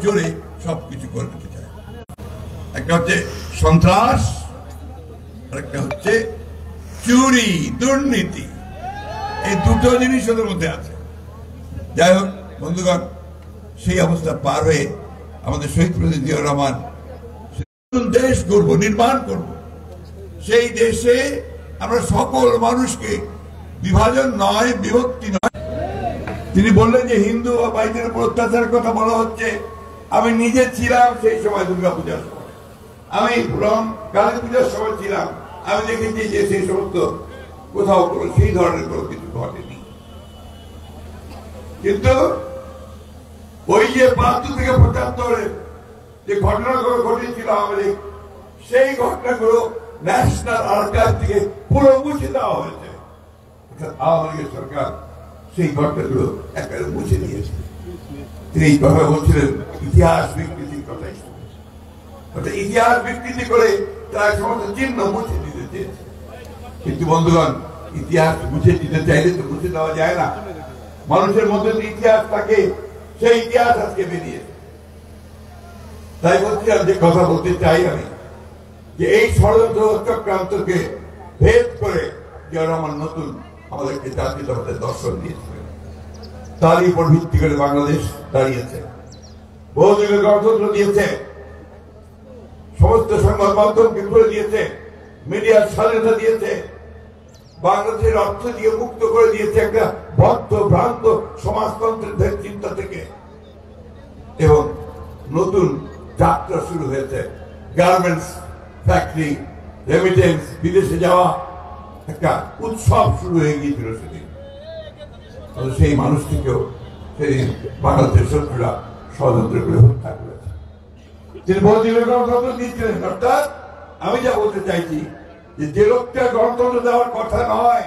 জোরে সবকিছু করে দিতে চায়। একটা হচ্ছে সন্ত্রাস, আর একটা হচ্ছে চুরি, দুর্নীতি। এই দুটো জিনিস ওদের মধ্যে আছে। যাই হোক বন্ধুগণ, সেই অবস্থা পার হয়ে আমাদের শহীদ প্রেসিডেন্ট জিয়াউর রহমান দেশ করব, নির্মাণ করব। সেই দেশে আমরা সকল মানুষকে বিভাজন নয়, বিভক্তি নয়। তিনি বললেন যে হিন্দু বা ভাইদের উপর অত্যাচারের কথা বলা হচ্ছে। আমি নিজে ছিলাম সেই সময় দুর্গাপূজার সময়, আমি কালী পূজার সময় ছিলাম। আমি দেখেছি যে সেই সমস্ত কোথাও কোনো সেই ধরনের কোনো কিছু ঘটেনি। কিন্তু ওই যে ৭২ থেকে ৭৫ যে ঘটনাগুলো ঘটেছিল আমাদের, সেই ঘটনাগুলো ন্যাশনাল আর্কাইভ থেকে পুরো মুছে দেওয়া হয়েছে। আওয়ামী লীগের সরকার সেই ঘটনাগুলো একেবারে মুছে দিয়েছে। তিনি এই কথা বলছিলেন ইতিহাস বিকৃতির কথাই। ইতিহাস বিকৃতি করে তারা সমস্ত চিহ্ন মুছে দিতে চেয়েছে। কিন্তু বন্ধুগণ, ইতিহাস মুছে দিতে চাইলে তো মুছে দেওয়া যায় না। মানুষের মধ্যে যে ইতিহাস থাকে, সেই ইতিহাস আজকে বেরিয়েছে। তাই বলছিলাম যে কথা বলতে চাই আমি, যে এই ষড়যন্ত্র চক্রান্তকে ভেদ করে জিয়াউর রহমান নতুন আমাদেরকে জাতীয়তাবাদের দর্শন দিয়েছিলেন। তারই উপর ভিত্তি করে বাংলাদেশ দাঁড়িয়েছে, বহুযুগের গণতন্ত্র দিয়েছে, সমস্ত সংবাদ মাধ্যমকে খুলে দিয়েছে, মিডিয়ার স্বাধীনতা দিয়েছে, বাংলাদেশের অর্থ দিয়ে মুক্ত করে দিয়েছে একটা বদ্ধ ভ্রান্ত সমাজতন্ত্রের চিন্তা থেকে। এবং নতুন যাত্রা শুরু হয়েছে, গার্মেন্টস ফ্যাক্টরি, রেমিটেন্স, বিদেশে যাওয়া, একটা উৎসব শুরু হয়ে গিয়েছিল সেদিন। সেই মানুষটিকেও সেদিন বাংলাদেশের শত্রুরা ষড়যন্ত্র করে হত্যা করেছে। তিনি বহুদিনের গণতন্ত্র দিয়েছিলেন। অর্থাৎ আমি যা বলতে চাইছি, যে লোকটা গণতন্ত্র দেওয়ার কথা নয়,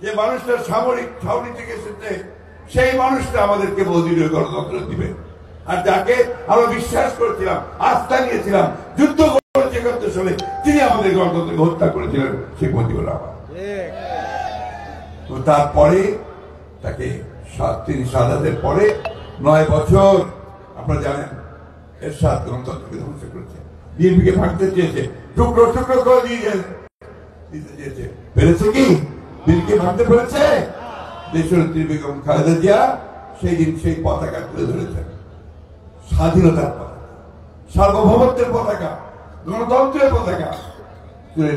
যে মানুষটা সামরিক ছাউনি থেকে এসেছে, সেই মানুষটা আমাদেরকে বহুদিনের গণতন্ত্র দিবে। আর যাকে আমরা বিশ্বাস করেছিলাম, আস্থা নিয়েছিলাম, যুদ্ধ করেছে ৭১ সালে, তিনি আমাদের গণতন্ত্রকে হত্যা করেছিলেন, শেখ মুজিবুর রহমান। তো তারপরে তাকে তিনি শাহাদাতের পরে ৯ বছর আপনারা জানেন এরশাদ গণতন্ত্রকে ধ্বংস করেছে, বিএনপিকে ভাঙতে চেয়েছে, টুকরো টুকরো করে দিতে চেয়েছে। পেরেছে কি? বিএনপিকে ভাঙতে পেরেছে? দেশনেত্রী বেগম খালেদা জিয়া সেই দিন সেই পতাকা তুলে ধরেছেন, স্বাধীনতার পতাকা, সার্বভৌমত্বের পতাকা, গণতন্ত্রের পতাকা।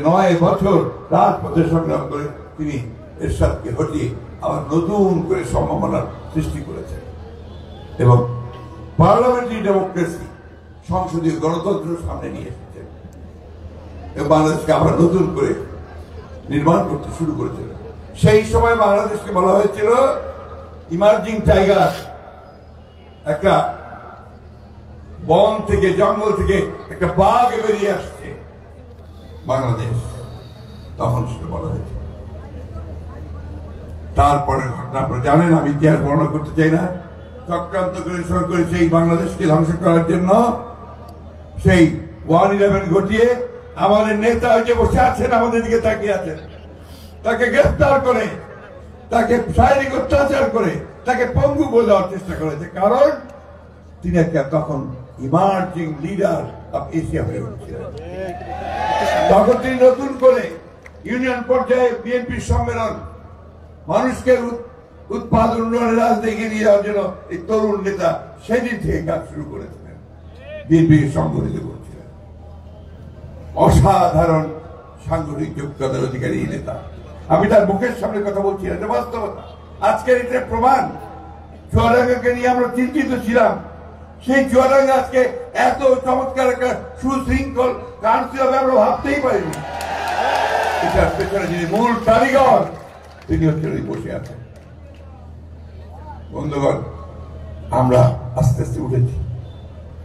৯ বছর রাজপথে সংগ্রাম করে তিনি এরশাদকে হটিয়ে আবার নতুন করে সম্ভাবনার সৃষ্টি করেছেন। এবং পার্লামেন্টারি ডেমোক্রেসি, সংসদীয় গণতন্ত্র সামনে নিয়ে এসেছেন এবং বাংলাদেশকে আবার নতুন করে নির্মাণ করতে শুরু করেছিলেন। সেই সময় বাংলাদেশকে বলা হয়েছিল ইমার্জিং টাইগার, একটা বন থেকে, জঙ্গল থেকে একটা বাঘ বেরিয়ে আসছে বাংলাদেশ, তখন সেটা বলা হয়েছে। তারপরে ঘটনা আপনারা জানেন, আমি ইতিহাস বর্ণনা করতে চাই না। চক্রান্ত করে সেই বাংলাদেশকে ধ্বংস করার জন্য সেই 1/11 ঘটিয়ে আমাদের নেতা যে বসে আছেন, আমাদের দিকে তাকিয়ে আছেন, তাকে গ্রেফতার করে, তাকে শারীরিক অত্যাচার করে, তাকে পঙ্গু করে দেওয়ার চেষ্টা করেছে। কারণ তিনি একটা তখন ইমার্জিং লিডার অফ এশিয়া হয়ে উঠছিলেন। তখন তিনি নতুন করে ইউনিয়ন পর্যায়ে বিএনপির সম্মেলন, মানুষকে উৎপাদন উন্নয়নের রাজনীতি নিয়ে যাওয়ার জন্য এই তরুণ নেতা সেদিন থেকে কাজ শুরু করেছিলেন, বিএনপিকে সংগঠিত করছিলেন। অসাধারণ সাংগঠনিক যোগ্যতার অধিকারী নেতা। আমি তার মুখের সামনে কথা বলছি, এটা বাস্তবতা। আজকের এটা প্রমাণ। চুয়াডাঙ্গাকে নিয়ে আমরা চিন্তিত ছিলাম, সেই চুয়াডাঙ্গা আজকে এত চমৎকার একটা সুশৃঙ্খল কাউন্সিল হবে আমরা ভাবতেই পারিনি। এটার পেছনে যিনি মূল কারিগর, তিনি হচ্ছেন বসে আছেন। বন্ধুগণ, আমরা আস্তে আস্তে উঠেছি,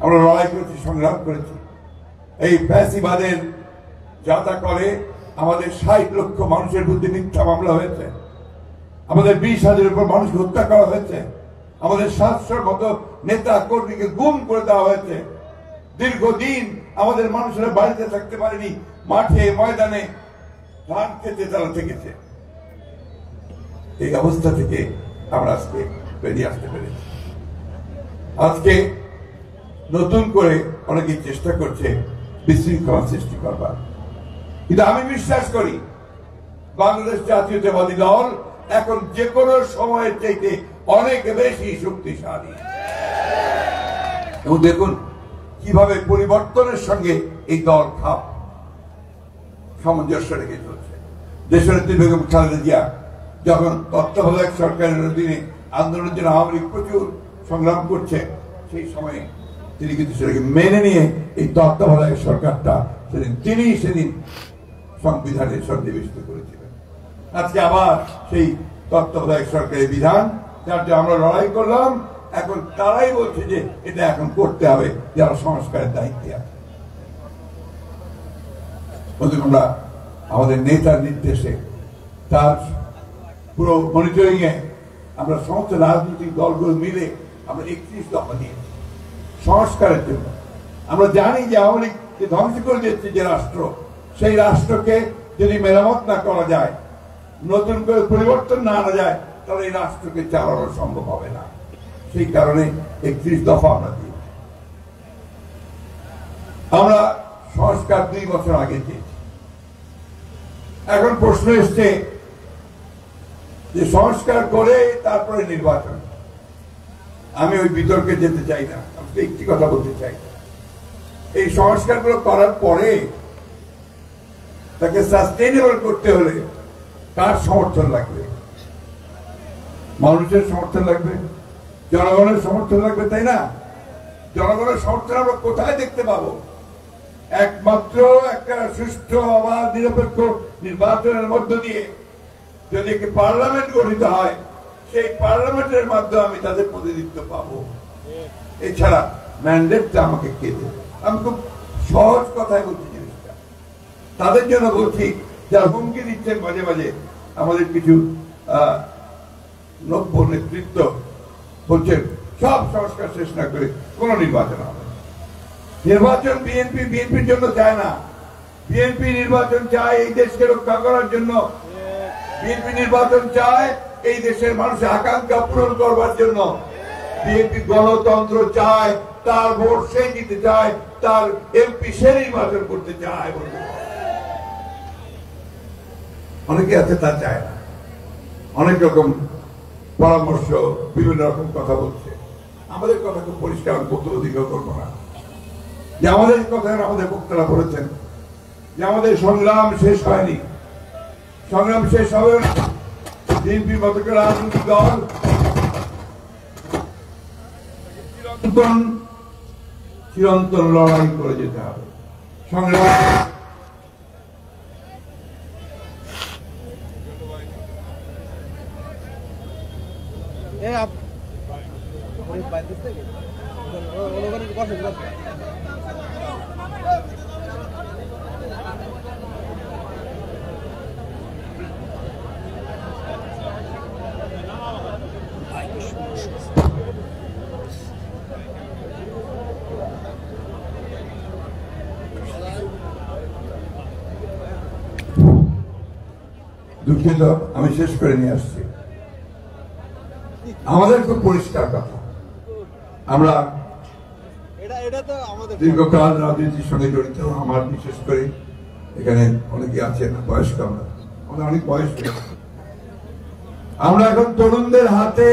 আমরা লড়াই করেছি, সংগ্রাম করেছি। এই ফ্যাসিবাদের যাতা করে আমাদের ৬০ লক্ষ মানুষের বিরুদ্ধে মিথ্যা মামলা হয়েছে, আমাদের ২০,০০০ উপর মানুষকে হত্যা করা হয়েছে, আমাদের ৭০০ মতো নেতা কর্মীকে গুম করে দেওয়া হয়েছে। দীর্ঘদিন আমাদের মানুষেরা বাড়িতে থাকতে পারেনি, মাঠে ময়দানে ধান খেতে তারা থেকেছে। এই অবস্থা থেকে আমরা আজকে বেরিয়ে আসতে পেরেছি। আজকে নতুন করে অনেকে চেষ্টা করছে বিশৃঙ্খলা সৃষ্টি করবার। কিন্তু আমি বিশ্বাস করি বাংলাদেশ জাতীয়তাবাদী দল এখন যে কোনো সময়ের চাইতে অনেক বেশি শক্তিশালী। এবং দেখুন কিভাবে পরিবর্তনের সঙ্গে এই দল খাপ সামঞ্জস্য রেখে চলছে। দেশনেত্রী বেগম খালেদা জিয়া যখন তত্ত্বাবধায়ক সরকারের অধীনে আন্দোলনের জন্য আওয়ামী লীগ প্রচুর সংগ্রাম করছে, সেই সময়ে তিনি কিন্তু সেটাকে মেনে নিয়ে এই তত্ত্বাবধায়ক সরকারটা সেদিন সংবিধানে সন্নিবেশিত করেছিলেন। আজকে আবার সেই তত্ত্বাবধায়ক সরকারের বিধান যার জন্য আমরা লড়াই করলাম, এখন তারাই বলছে যে এটা এখন করতে হবে যারা সংস্কারের দায়িত্বে আছে। আমরা আমাদের নেতার নির্দেশে তার পুরো মনিটরিং এ আমরা সমস্ত রাজনৈতিক দলগুলো মিলে আমরা 31 দফা দিয়েছি সংস্কারের জন্য। আমরা জানি যে আওয়ামী লীগকে ধ্বংস করে দিচ্ছে যে রাষ্ট্র, সেই রাষ্ট্রকে যদি মেরামত না করা যায়, নতুন করে পরিবর্তন না আনা যায়, তাহলে এই রাষ্ট্রকে চালানো সম্ভব হবে না। সেই কারণে 31 দফা আমরা দিই। আমরা সংস্কার 2 বছর আগে চেয়েছি। এখন প্রশ্ন এসছে যে সংস্কার করে তারপরে নির্বাচন। আমি ওই বিতর্কে যেতে চাই না, আমি একটি কথা বলতে চাই। এই সংস্কারগুলো করার পরে তাকে সাস্টেইনেবল করতে হলে কার সমর্থন লাগবে? মানুষের সমর্থন লাগবে, জনগণের সমর্থন লাগবে, তাই না? জনগণের সমর্থন আমরা কোথায় দেখতে পাবো? একমাত্র একটা সুষ্ঠু অবাধ নিরপেক্ষ নির্বাচনের মধ্য দিয়ে যদি একটি পার্লামেন্ট গঠিত হয়, সেই পার্লামেন্টের মাধ্যমে আমি তাদের প্রতিনিধিত্ব পাবো। এছাড়া ম্যান্ডেটটা আমাকে কে দেবে? আমি খুব সহজ কথায় বলছি জিনিসটা। তাদের জন্য বলছি যারা হুমকি দিচ্ছেন মাঝে মাঝে, আমাদের কিছু নব্য নেতৃত্ব বলছেন সব সংস্কার শেষ না করে কোন নির্বাচন হবে। নির্বাচন বিএনপির জন্য চায় না। বিএনপি নির্বাচন চায় এই দেশকে রক্ষা করার জন্য। বিএনপি নির্বাচন চায় এই দেশের মানুষের আকাঙ্ক্ষা পূরণ করবার জন্য। বিএনপি গণতন্ত্র চায়, তার ভোট সে দিতে চায়, তার এমপি সে নির্বাচন করতে চায়। অনেকে আছে তা চায় না, অনেক রকম পরামর্শ, বিভিন্ন রকম কথা বলছে। আমাদের কথা খুব পরিষ্কার বক্তব্য দীর্ঘ করবো না। যে আমাদের কথা আমাদের বক্তারা বলেছেন যে আমাদের সংগ্রাম শেষ হয়নি, সংগ্রাম শেষ হবে না। বিএনপির মতো করে রাজনৈতিক দল চিরন্তন লড়াই করে যেতে হবে। সংগ্রাম দুঃখিত, আমি শেষ করে নিয়ে আসছি। আমাদের খুব পরিষ্কার কথা, আমরা দীর্ঘকাল রাজনীতির সঙ্গে জড়িত। আমার বিশেষ করে এখানে অনেকে আছেন বয়স্ক, আমাদের অনেক বয়স হয়েছে। আমরা এখন তরুণদের হাতে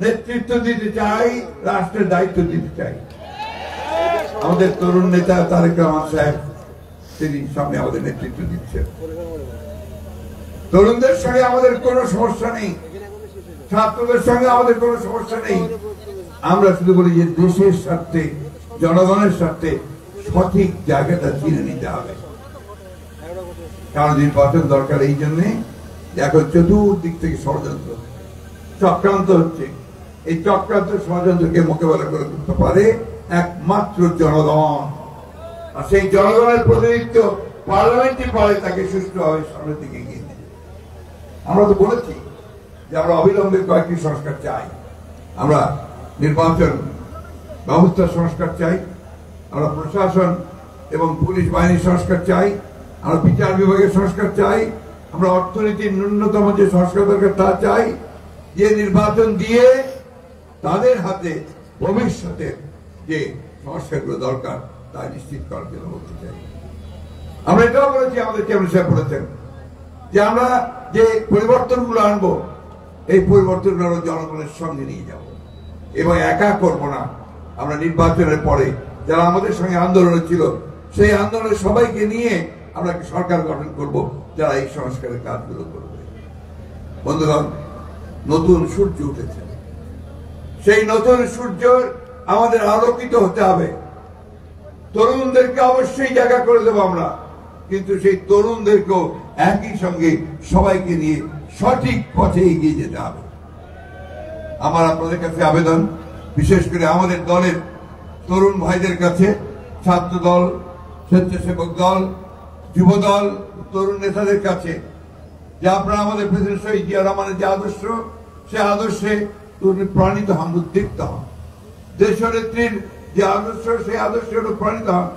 নেতৃত্ব দিতে চাই, রাষ্ট্রের দায়িত্ব দিতে চাই। আমাদের তরুণ নেতা তারেক রহমান সাহেব তিনি সামনে আমাদের নেতৃত্ব দিচ্ছেন। তরুণদের সঙ্গে আমাদের কোনো সমস্যা নেই, ছাত্রদের সঙ্গে আমাদের কোনো সমস্যা নেই। আমরা শুধু বলি যে দেশের স্বার্থে, জনগণের স্বার্থে সঠিক জায়গাটা চিনে নিতে হবে। কারণ নির্বাচন দরকার এই জন্যে এখন চতুর্দিক থেকে ষড়যন্ত্র চক্রান্ত হচ্ছে। এই চক্রান্ত ষড়যন্ত্রকে মোকাবেলা করে করতে পারে একমাত্র জনগণ। আর সেই জনগণের প্রতিনিধিত্ব পার্লামেন্টে পারে তাকে সুষ্ঠুভাবে সামনের দিকে এগিয়ে নিয়ে। আমরা তো বলেছি যে আমরা অবিলম্বে কয়েকটি সংস্কার চাই। আমরা নির্বাচন ব্যবস্থার সংস্কার চাই, আমরা প্রশাসন এবং পুলিশ বাহিনীর সংস্কার চাই, আমরা বিচার বিভাগের সংস্কার চাই, আমরা অর্থনীতির ন্যূনতম যে সংস্কার দরকার তা চাই। যে নির্বাচন দিয়ে তাদের হাতে ভবিষ্যতের যে সংস্কারগুলো দরকার তা নিশ্চিত করার জন্য বলতে চাই। আমরা এটাও বলেছি, আমাদের চেয়ারম্যান সাহেব বলেছেন যে আমরা যে পরিবর্তনগুলো আনবো এই পরিবর্তনগুলো জনগণের সঙ্গে নিয়ে যাব এবং একা করব না। আমরা নির্বাচনের পরে যারা আমাদের সঙ্গে আন্দোলনে ছিল সেই আন্দোলনের সবাইকে নিয়ে আমরা একটা সরকার গঠন করব যারা এই সংস্কারের কাজগুলো করবে। বন্ধুগণ, নতুন সূর্য উঠেছে, সেই নতুন সূর্য আমাদের আলোকিত হতে হবে। তরুণদেরকে অবশ্যই জায়গা করে দেবো আমরা, কিন্তু সেই তরুণদেরকেও একই সঙ্গে সবাইকে নিয়ে সঠিক পথে এগিয়ে যেতে হবে। আমার আপনাদের কাছে আবেদন, বিশেষ করে আমাদের দলের তরুণ ভাইদের কাছে, ছাত্র দল, স্বেচ্ছাসেবক দল, যুব দল, তরুণ নেতাদের কাছে, যে আপনারা আমাদের প্রেসিডেন্ট শহীদ জিয়া রহমানের যে আদর্শ, সে আদর্শে প্রাণিত হন, উদ্দীপ্ত হন। দেশনেত্রীর যে আদর্শ, সেই আদর্শে অনুপ্রাণিত হন।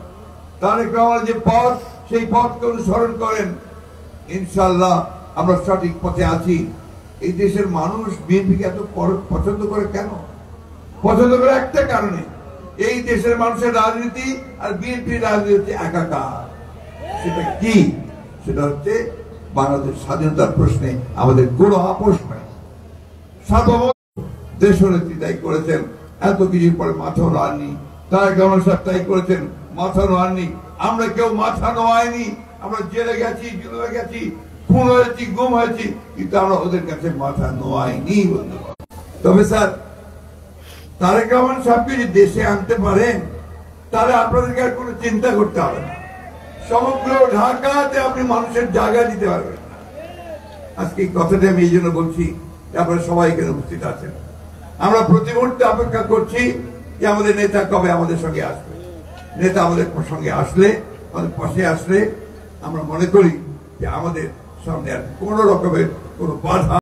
তারেক রহমানের যে পথ, সেই পথকে অনুসরণ করেন। ইনশাআল্লাহ আমরা সঠিক পথে আছি। এই দেশের মানুষ বিএনপিকে এত পছন্দ করে কেন? পছন্দ করে একটা কারণে, এই দেশের মানুষের রাজনীতি আর বিএনপির রাজনীতি হচ্ছে একাকার। সেটা কি? সেটা হচ্ছে বাংলাদেশ স্বাধীনতার প্রশ্নে আমাদের কোনো আপোষ নাই। দেশনেত্রী তাই করেছেন, এত কিছুর পরে মাথা নোয়াননি। তারেক রহমান সাহেব তাই করেছেন, মাথা নোয়াননি। আমরা কেউ মাথা নোয়াইনি। আমরা জেলে গেছি, জেলে গেছি, খুন হয়েছি, গুম হয়েছি, কিন্তু আমরা ওদের কাছে মাথা নোয়াইনি। তবে স্যার, তারেক রহমান সাহেবকে যদি দেশে আনতে পারেন তাহলে আপনাদেরকে আর কোনো চিন্তা করতে হবে না। সমগ্র ঢাকাতে আপনি মানুষের জায়গা দিতে পারবেন। আজকে এই কথাটা আমি এই জন্য বলছি, আপনারা সবাই এখানে উপস্থিত আছেন। আমরা প্রতি মুহূর্তে অপেক্ষা করছি যে আমাদের নেতা কবে আমাদের সঙ্গে আসবে। নেতা আমাদের সঙ্গে আসলে, আমাদের পাশে আসলে আমরা মনে করি যে আমাদের সামনে আর কোন রকমের কোন বাধা